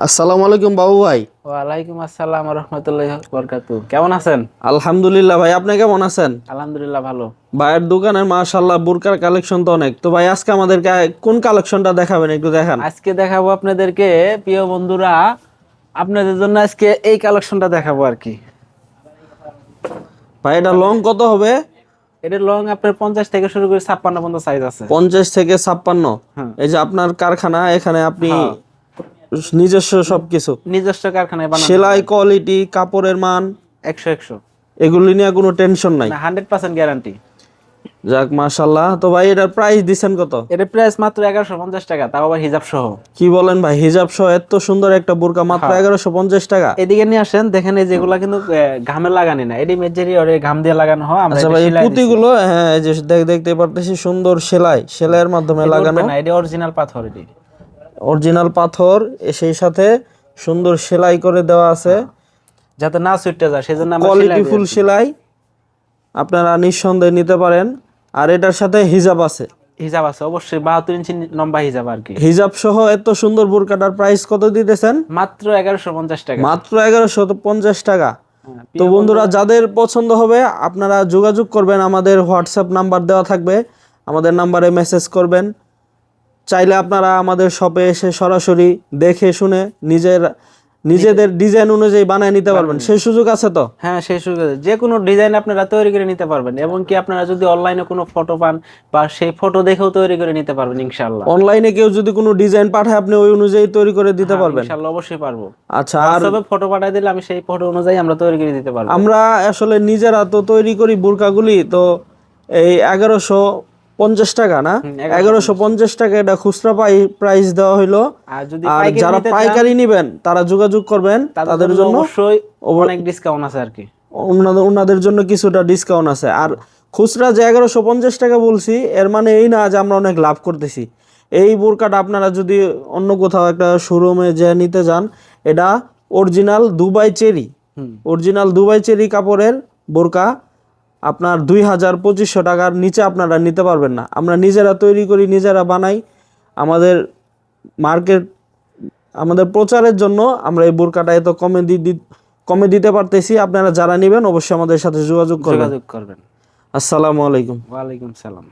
আসসালামু আলাইকুম বাবু ভাই। ওয়ালাইকুম আসসালাম ওয়া রাহমাতুল্লাহি ওয়া বারাকাতুহু। কেমন আছেন? আলহামদুলিল্লাহ ভাই, আপনি কেমন আছেন? আলহামদুলিল্লাহ ভালো। ভাইয়ের দোকানে মাশাআল্লাহ বুরকার কালেকশন তো অনেক। তো ভাই আজকে আমাদেরকে কোন কালেকশনটা দেখাবেন একটু দেখান। আজকে দেখাবো আপনাদেরকে, প্রিয় বন্ধুরা, আপনাদের জন্য আজকে এই কালেকশনটা দেখাবো আর কি। ভাই এটা লং কত হবে? এটা লং আপনার 50 থেকে শুরু করে 56 পর্যন্ত সাইজ আছে। 50 থেকে 56। হ্যাঁ এই যে আপনার কারখানা, এখানে আপনি হ্যাঁ, নিজস্ব সবকিছু, নিজস্ব কারখানায় বানানো সেলাই কোয়ালিটি, কাপড়ের মান, 100 এগুলি নিয়ে কোনো টেনশন নাই। না, 100% গ্যারান্টি। যাক মাশাআল্লাহ। তো ভাই এটার প্রাইস দিছেন কত? এটার প্রাইস মাত্র 1150 টাকা, তাও আবার হিজাব সহ। কি বলেন ভাই, হিজাব সহ এত সুন্দর একটা বোরকা মাত্র হ্যাঁ। 1150 টাকা? এদিকে নিয়ে আসেন, দেখেন এই যেগুলা কিন্তু ঘামে লাগানি না, এডি মেজেরি ওরে ঘাম দিয়ে লাগানো হয়। আমরা আচ্ছা এটা ভাই, এই সেলাই দিছি। পুঁতিগুলো হ্যাঁ এই যে দেখতে পারতেছি সুন্দর সেলাইয়ের মাধ্যমে এটা লাগানো, উঠবে না, এটা অরিজিনাল পাথর। এটি অরিজিনাল পাথর, সেই সাথে সুন্দর সেলাই করে দেওয়া আছে, যাতে না ছুটে যায় সেজন্য আমরা সেলাই কোয়ালিটি দিই ফুল আর কি। সেলাই, আপনারা নিঃসন্দেহে নিতে পারেন। আর এটার সাথে হিজাব আছে। হিজাব আছে অবশ্যই, 72 ইঞ্চি লম্বা হিজাব আর কি। হিজাব সহ এত সুন্দর বোরকাটার প্রাইস কত দিতেছেন? মাত্র 1150 টাকা। মাত্র 1150 টাকা। হ্যাঁ, তো প্রিয় বন্ধুরা, যাদের পছন্দ হবে আপনারা যোগাযোগ করবেন, আমাদের হোয়াটসঅ্যাপ নাম্বার দেওয়া থাকবে, আমাদের নাম্বারে মেসেজ করবেন। চাইলে আপনারা আমাদের শপে এসে সরাসরি দেখে শুনে নিজেদের ডিজাইন অনুযায়ী বানায় নিতে পারবেন, সেই সুযোগ আছে তো? হ্যাঁ, সেই সুযোগ, যে কোনো ডিজাইন আপনারা তৈরি করে নিতে পারবেন, এবং কি আপনারা যদি অনলাইনে কোনো ফটো পান বা সেই ফটো দেখেও তৈরি করে নিতে পারবেন ইনশাআল্লাহ। অনলাইনে কেউ যদি কোনো ডিজাইন পাঠায় আপনি ওই অনুযায়ী তৈরি করে দিতে পারবেন? ইনশাআল্লাহ অবশ্যই পারবো। আচ্ছা, আর হোয়াটসঅ্যাপে ফটো পাঠিয়ে দিলে আমি সেই ফটো অনুযায়ী আমরা তৈরি করে দিতে পারবো। আমরা আসলে নিজেরা তো তৈরি করি বোরকাগুলি, তো এই 1150 টাকা না, 1150 টাকা এটা খুচরা প্রাইস দেওয়া হইলো। আর যদি আর পাইকারি যারা নিতে চান, পাইকারি নিবেন তারা যোগাযোগ করবেন, তাদের জন্য অবশ্যই অনেক ডিসকাউন্ট আছে আর কি। ওনাদের জন্য কিছুটা ডিসকাউন্ট আছে। আর খুচরা যে 1150 টাকা বলছি, এর মানে এই না যে আমরা অনেক লাভ করতেছি। এই বোরকাটা আপনারা যদি অন্য কোথাও একটা শোরুমে যে নিতে যান, এটা original Dubai cherry, original Dubai cherry কাপড়ের বোরকা আপনার 2000-2500 টাকার নিচে আপনারা নিতে পারবেন না। আমরা নিজেরা তৈরি করি, নিজেরা বানাই। আমাদের মার্কেট, আমাদের প্রচারের জন্য আমরা এই বোরকাটা এত কমে দিতে পারতেছি। আপনারা যারা নেবেন অবশ্যই আমাদের সাথে যোগাযোগ করবেন। করবেন। আসসালামু আলাইকুম। ওয়ালাইকুম সালাম।